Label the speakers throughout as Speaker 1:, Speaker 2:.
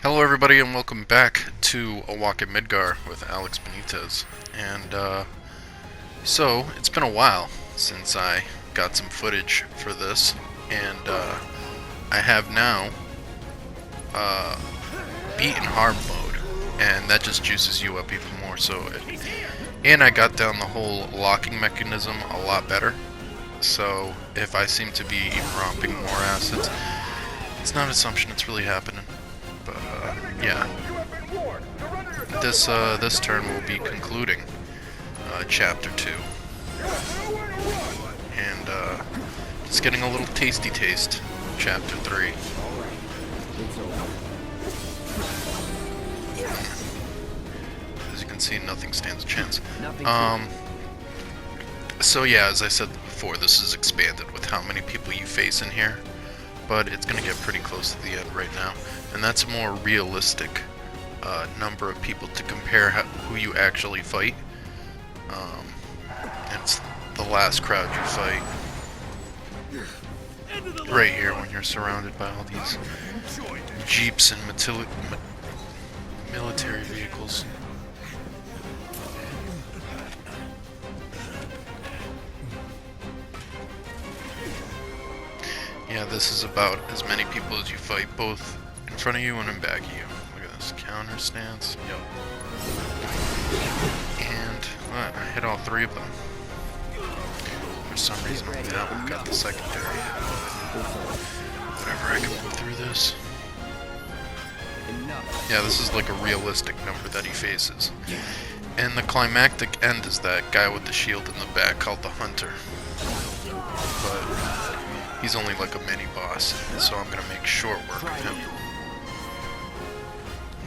Speaker 1: Hello everybody and welcome back to A Walk In Midgar with Alex Benitez. And so, it's been a while since I got some footage for this, and I have now beaten hard mode, and that just juices you up even more. And I got down the whole locking mechanism a lot better, so if I seem to be romping more acids, it's not an assumption, it's really happening. But yeah, this turn will be concluding chapter 2, and just getting a little tasty taste of chapter 3. As you can see, nothing stands a chance. So yeah, as I said before, this is expanded with how many people you face in here, but it's gonna get pretty close to the end right now, and that's a more realistic number of people to compare who you actually fight. And it's the last crowd you fight right here when you're surrounded by all these jeeps and military vehicles. Yeah, this is about as many people as you fight, both in front of you and in back of you. Look at this counter stance. Yep. And I hit all 3 of them. For some reason, I haven't got the secondary. Whatever, I can move through this. Yeah, this is like a realistic number that he faces. And the climactic end is that guy with the shield in the back called the Hunter. But he's only like a mini boss, so I'm gonna make short work of him.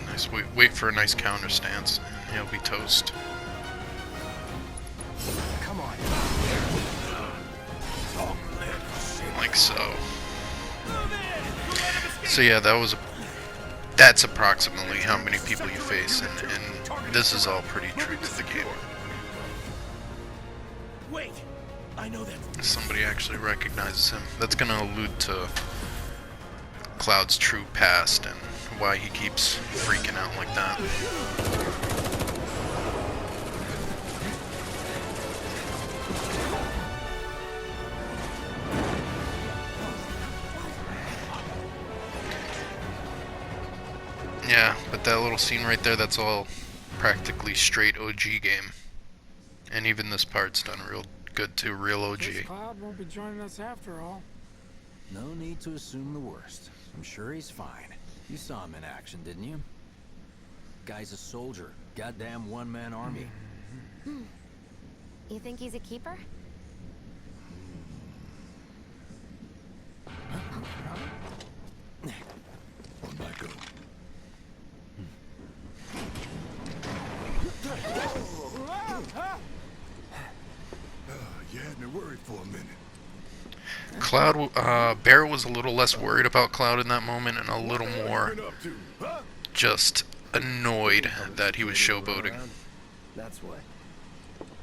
Speaker 1: Nice. Wait for a nice counter stance, and he'll be toast.
Speaker 2: Come on.
Speaker 1: Like so. So yeah, that's approximately how many people you face, and this is all pretty true to the game.
Speaker 2: Wait, I know that.
Speaker 1: Somebody actually recognizes him. That's gonna allude to Cloud's true past and why he keeps freaking out like that. Yeah, but that little scene right there, that's all practically straight OG game. And even this part's done real good too, real OG.
Speaker 3: This Cloud won't be joining us after all.
Speaker 4: No need to assume the worst. I'm sure he's fine. You saw him in action, didn't you? Guy's a soldier. Goddamn one-man army.
Speaker 5: You think he's a keeper?
Speaker 4: On my go.
Speaker 2: You had me worried for a minute.
Speaker 1: Cloud, Bear was a little less worried about Cloud in that moment and a little more just annoyed that he was showboating.
Speaker 6: That's what.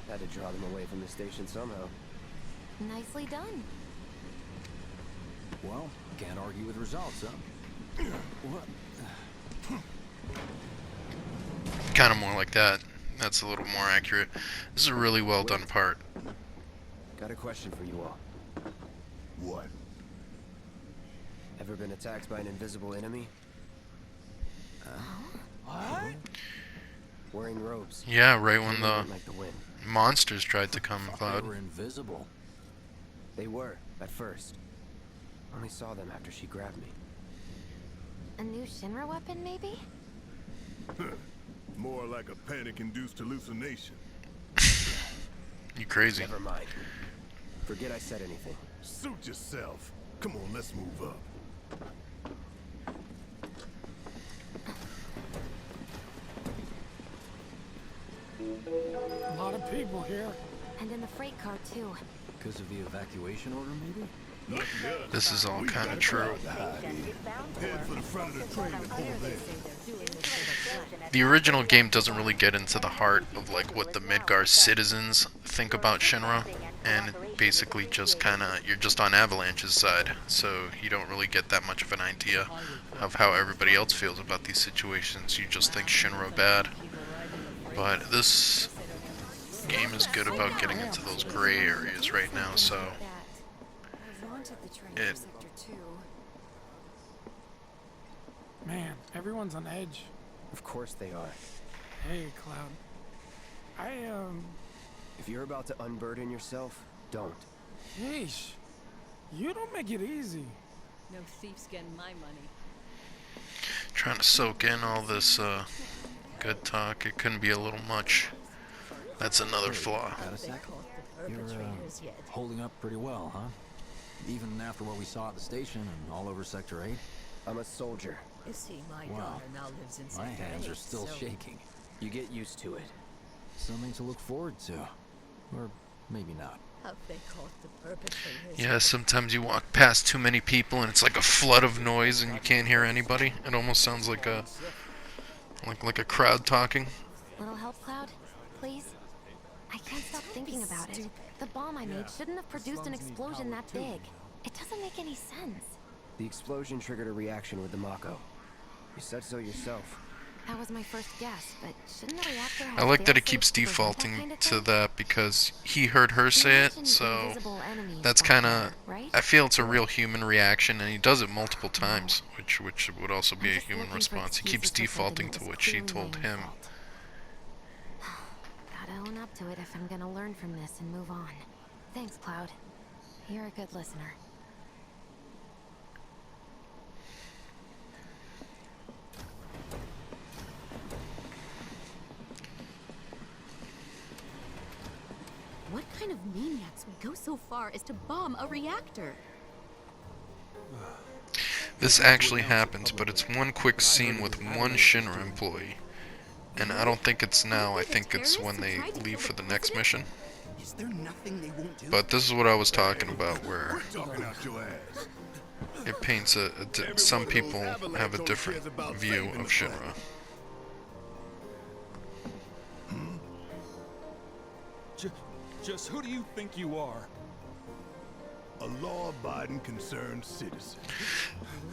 Speaker 6: Had to draw them away from the station somehow.
Speaker 5: Nicely done.
Speaker 4: Well, can't argue with results, huh? What?
Speaker 1: Kind of more like that. That's a little more accurate. This is a really well done part.
Speaker 6: Got a question for you all.
Speaker 2: What?
Speaker 6: Ever been attacked by an invisible enemy?
Speaker 3: What?
Speaker 6: Wearing robes.
Speaker 1: Yeah, right when the
Speaker 6: Like the wind.
Speaker 1: monsters tried to come,
Speaker 4: They
Speaker 1: Cloud.
Speaker 4: were invisible.
Speaker 6: They were, at first. Only saw them after she grabbed me.
Speaker 5: A new Shinra weapon, maybe?
Speaker 2: More like a panic-induced hallucination.
Speaker 1: You crazy.
Speaker 6: Never mind. Forget I said anything.
Speaker 2: Suit yourself. Come on, let's move up.
Speaker 3: A lot of people here.
Speaker 5: And in the freight car, too.
Speaker 4: Because of the evacuation order, maybe?
Speaker 2: Lucky us.
Speaker 1: This is all
Speaker 2: We
Speaker 1: kind
Speaker 2: got
Speaker 1: of
Speaker 2: a
Speaker 1: true.
Speaker 2: crowd to hide in. Head for the front of the train and pull in.
Speaker 1: The original game doesn't really get into the heart of like what the Midgar citizens think about Shinra. and it basically just you're just on Avalanche's side, so you don't really get that much of an idea of how everybody else feels about these situations. You just think Shinra bad. But this game is good about getting into those gray areas right now, so
Speaker 5: I wanted the train
Speaker 1: It-
Speaker 5: for Sector 2.
Speaker 3: Man, everyone's on edge.
Speaker 6: Of course they are.
Speaker 3: Hey, Cloud.
Speaker 6: If you're about to unburden yourself, don't.
Speaker 3: Yeesh. You don't make it easy.
Speaker 2: No thief's getting my money.
Speaker 1: trying to soak in all this good talk. It couldn't be a little much. That's another flaw.
Speaker 4: Got a sec? You're
Speaker 2: Perpetrators yet.
Speaker 4: holding up pretty well, huh? Even after what we saw at the station and all over Sector 8?
Speaker 6: I'm a soldier.
Speaker 2: You see, my
Speaker 4: Wow.
Speaker 2: daughter now lives in
Speaker 4: My
Speaker 2: Sector
Speaker 4: hands
Speaker 2: 8,
Speaker 4: are still
Speaker 2: so
Speaker 4: shaking.
Speaker 6: You get used to it.
Speaker 4: Something to look forward to. Or maybe not.
Speaker 2: Have they caught the perpetrators?
Speaker 1: Yeah, sometimes you walk past too many people and it's like a flood of noise and you can't hear anybody. It almost sounds like a crowd talking.
Speaker 5: Little help, Cloud? Please? I can't stop thinking about it. The bomb I made shouldn't have produced an explosion that big. It doesn't make any sense.
Speaker 6: The explosion triggered a reaction with the Mako. You said so yourself.
Speaker 5: That was my first guess, but shouldn't the reactor have
Speaker 1: I like that it
Speaker 5: fail-safes
Speaker 1: keeps
Speaker 5: to prevent that
Speaker 1: defaulting
Speaker 5: kind of
Speaker 1: to
Speaker 5: thing?
Speaker 1: that because he heard her say it,
Speaker 5: Imagine
Speaker 1: so
Speaker 5: invisible enemies
Speaker 1: that's
Speaker 5: back
Speaker 1: kind
Speaker 5: there,
Speaker 1: of,
Speaker 5: right?
Speaker 1: I feel it's a real human reaction, and he does it multiple times, which would also be
Speaker 5: I'm
Speaker 1: a
Speaker 5: just
Speaker 1: human
Speaker 5: looking for
Speaker 1: response. He keeps
Speaker 5: excuses for something
Speaker 1: defaulting
Speaker 5: that
Speaker 1: to
Speaker 5: was
Speaker 1: what she
Speaker 5: clearly
Speaker 1: told
Speaker 5: my own
Speaker 1: him.
Speaker 5: fault. Gotta own up to it if I'm gonna learn from this and move on. Thanks, Cloud. You're a good listener.
Speaker 7: What kind of maniacs would go so far as to bomb a reactor?
Speaker 1: This actually happens, but it's one quick scene with one Shinra employee. And I don't think it's now, I think it's when they leave for the next mission.
Speaker 8: Is there nothing they won't do?
Speaker 1: But this is what I was talking about, where
Speaker 8: Talking out your ass.
Speaker 1: it paints some people have a different view of Shinra.
Speaker 8: Just who do you think you are? A law-abiding, concerned citizen.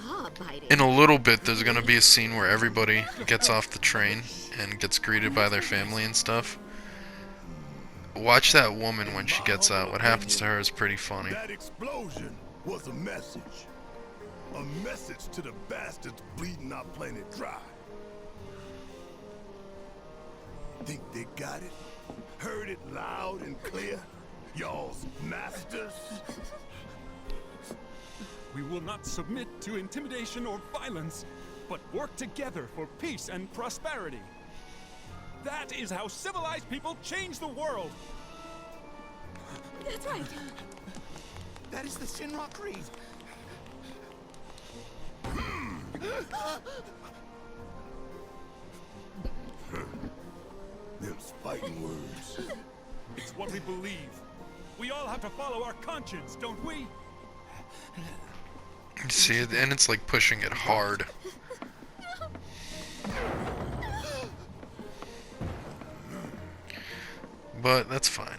Speaker 7: Law-abiding.
Speaker 1: In a little bit, there's gonna be a scene where everybody gets off the train and gets greeted by their family and stuff. Watch that woman when she gets out. What happens to her is pretty funny.
Speaker 8: That explosion was a message. A message to the bastards bleeding our planet dry. Think they got it? Heard it loud and clear? Y'all's masters?
Speaker 9: We will not submit to intimidation or violence, but work together for peace and prosperity. That is how civilized people change the world.
Speaker 7: That's right.
Speaker 8: That is the Shinra Creed. Them's fighting words.
Speaker 9: It's what we believe. We all have to follow our conscience, don't we?
Speaker 1: You see it, and it's like pushing it hard. But that's fine.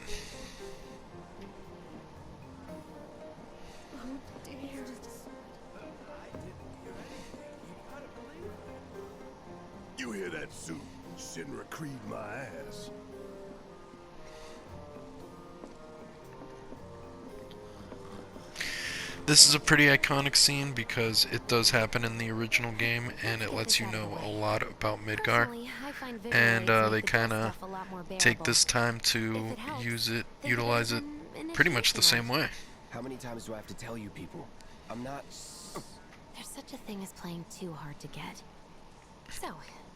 Speaker 8: You hear that, Sue? Shinra Creed my ass.
Speaker 1: This is a pretty iconic scene because it does happen in the original game, and it lets you know a lot about Midgar.
Speaker 5: Personally, I find visual
Speaker 1: And
Speaker 5: aids make
Speaker 1: they
Speaker 5: the good
Speaker 1: kind of
Speaker 5: stuff a lot more
Speaker 1: take
Speaker 5: bearable.
Speaker 1: this time to
Speaker 5: If it helps,
Speaker 1: use it,
Speaker 5: think of
Speaker 1: utilize
Speaker 5: as
Speaker 1: it
Speaker 5: an
Speaker 1: pretty much the
Speaker 5: initiation
Speaker 1: same
Speaker 5: rite.
Speaker 1: way.
Speaker 6: How many times do I have to tell you people? I'm not...
Speaker 5: There's such a thing as playing too hard to get. So,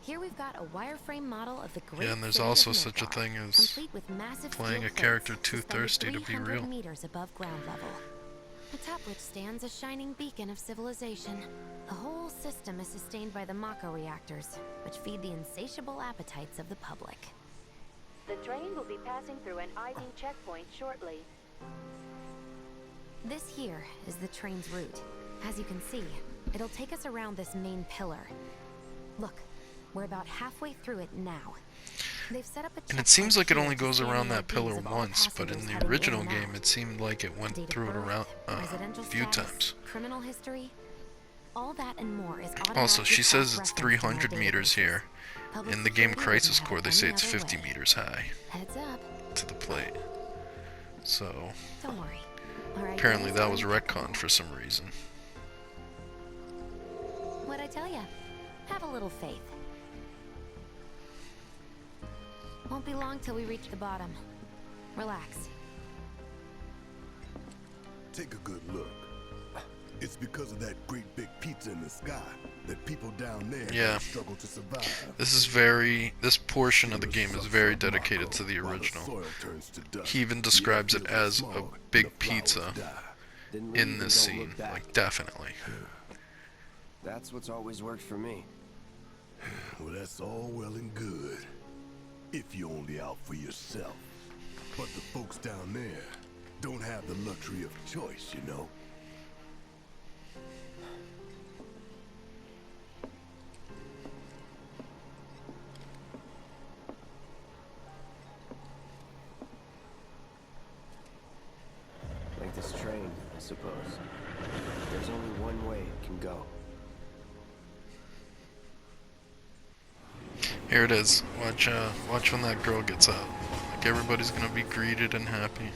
Speaker 5: here we've got a wireframe model of the great
Speaker 1: Yeah, and there's
Speaker 5: city of
Speaker 1: also such a
Speaker 5: Midgar,
Speaker 1: thing as
Speaker 5: complete with massive
Speaker 1: playing
Speaker 5: steel
Speaker 1: a character
Speaker 5: plates
Speaker 1: too
Speaker 5: suspended
Speaker 1: thirsty to be
Speaker 5: 300
Speaker 1: real.
Speaker 5: meters above ground level. Atop which stands a shining beacon of civilization. The whole system is sustained by the Mako reactors, which feed the insatiable appetites of the public.
Speaker 10: The train will be passing through an ID checkpoint shortly.
Speaker 5: This here is the train's route. As you can see, it'll take us around this main pillar. Look, we're about halfway through it now. They've set up a
Speaker 1: And it seems like it
Speaker 5: checkpoint
Speaker 1: only
Speaker 5: here to
Speaker 1: goes
Speaker 5: scan
Speaker 1: around
Speaker 5: the
Speaker 1: that pillar
Speaker 5: IDs of all
Speaker 1: once, but in
Speaker 5: passengers
Speaker 1: the
Speaker 5: heading in
Speaker 1: original
Speaker 5: and
Speaker 1: game
Speaker 5: out.
Speaker 1: it seemed like it went
Speaker 5: Date of
Speaker 1: through it
Speaker 5: birth,
Speaker 1: around
Speaker 5: residential
Speaker 1: a few
Speaker 5: status,
Speaker 1: times.
Speaker 5: criminal history, all that and more is
Speaker 1: Also, she
Speaker 5: automatically
Speaker 1: says it's
Speaker 5: cross-referenced in our
Speaker 1: 300 meters
Speaker 5: databases.
Speaker 1: here.
Speaker 5: Public
Speaker 1: In the game
Speaker 5: security
Speaker 1: Crisis
Speaker 5: wouldn't
Speaker 1: Core,
Speaker 5: have
Speaker 1: they
Speaker 5: it
Speaker 1: say
Speaker 5: any
Speaker 1: it's
Speaker 5: other
Speaker 1: 50
Speaker 5: way.
Speaker 1: meters high
Speaker 5: Heads up.
Speaker 1: to the plate. So,
Speaker 5: Don't worry. All right,
Speaker 1: apparently
Speaker 5: guys,
Speaker 1: that was
Speaker 5: I'm
Speaker 1: retconned for some reason.
Speaker 5: What'd I tell ya? Have a little faith. Won't be long till we reach the bottom. Relax.
Speaker 8: Take a good look. It's because of that great big pizza in the sky that people down there
Speaker 1: Yeah.
Speaker 8: struggle to survive.
Speaker 1: This portion of the game is very dedicated to the original. He even describes it as a big pizza
Speaker 6: Then
Speaker 1: in
Speaker 6: leave
Speaker 1: this
Speaker 6: and don't
Speaker 1: scene,
Speaker 6: look back.
Speaker 1: like definitely.
Speaker 6: That's what's always worked for me.
Speaker 8: Well, that's all well and good. If you're only out for yourself. But the folks down there don't have the luxury of choice, you know?
Speaker 6: Like this train, I suppose. There's only one way it can go.
Speaker 1: Here it is. Watch when that girl gets out. Like everybody's gonna be greeted and happy.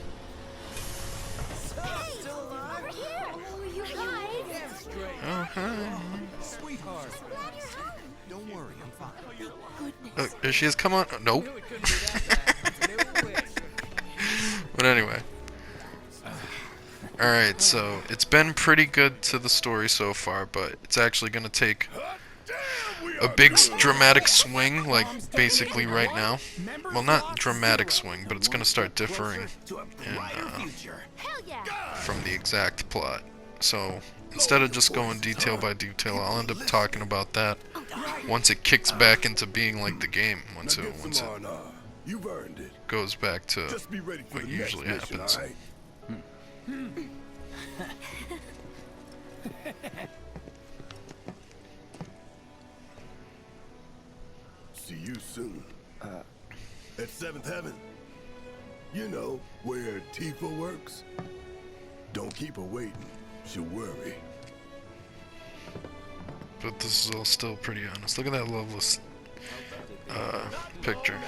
Speaker 2: Over here! Oh, you guys!
Speaker 1: Oh hi.
Speaker 3: Sweetheart.
Speaker 2: Don't worry, I'm fine.
Speaker 1: Oh, there she is. Come on. Oh, nope. But anyway. Alright, so it's been pretty good to the story so far, but it's actually gonna take a big dramatic swing, like basically right now. Well, not dramatic swing, but it's gonna start differing from the exact plot. So instead of just going detail by detail, I'll end up talking about that once it kicks back into being like the game. Once it
Speaker 8: You've earned it.
Speaker 1: goes back to
Speaker 8: Just be ready for
Speaker 1: what
Speaker 8: the next
Speaker 1: usually
Speaker 8: mission,
Speaker 1: happens.
Speaker 8: all right? See you soon. At 7th Heaven. You know, where Tifa works. Don't keep her waiting. She'll worry.
Speaker 1: But this is all still pretty honest. Look at that loveless picture.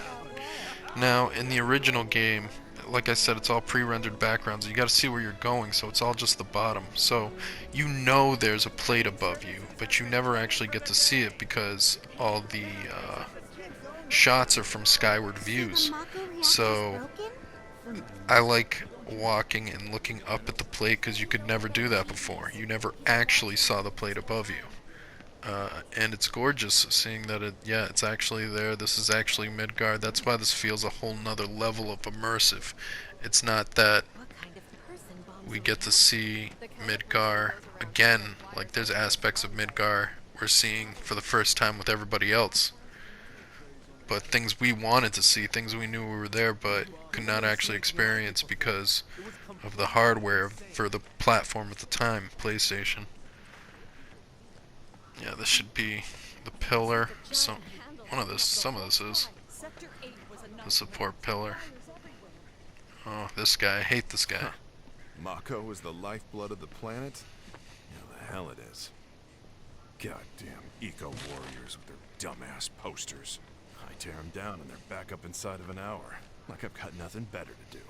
Speaker 1: Now, in the original game, like I said, it's all pre-rendered backgrounds. You gotta see where you're going, so it's all just the bottom. So, you know there's a plate above you, but you never actually get to see it because all the shots are from skyward views. So, I like walking and looking up at the plate because you could never do that before. You never actually saw the plate above you. And it's gorgeous seeing that it's actually there. This is actually Midgard. That's why this feels a whole nother level of immersive. It's not that we get to see Midgar again. Like there's aspects of Midgar we're seeing for the first time with everybody else. But things we wanted to see, things we knew were there but could not actually experience because of the hardware for the platform at the time, PlayStation. Yeah, this should be the pillar. Some of this is the support pillar. Oh, this guy. I hate this guy.
Speaker 11: Mako is the lifeblood of the planet? Yeah, the hell it is. Goddamn eco-warriors with their dumbass posters. I tear them down and they're back up inside of an hour. Like I've got nothing better to do.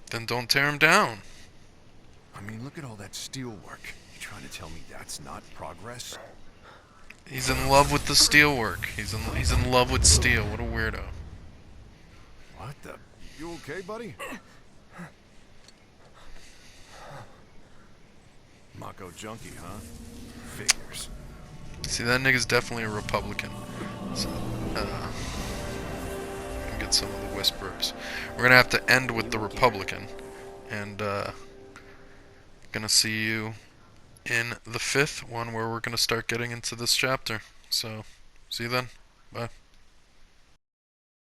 Speaker 1: Then don't tear him down.
Speaker 11: I mean, look at all that steel work. You trying to tell me that's not progress?
Speaker 1: He's in love with the steel work. He's in love with steel. What a weirdo.
Speaker 11: What the? You okay, buddy? Mako junkie, huh? Figures.
Speaker 1: See, that nigga's definitely a Republican. So, can get some of the whispers. We're gonna have to end with the Republican, and gonna see you in the 5th one where we're gonna start getting into this chapter. So, see you then. Bye.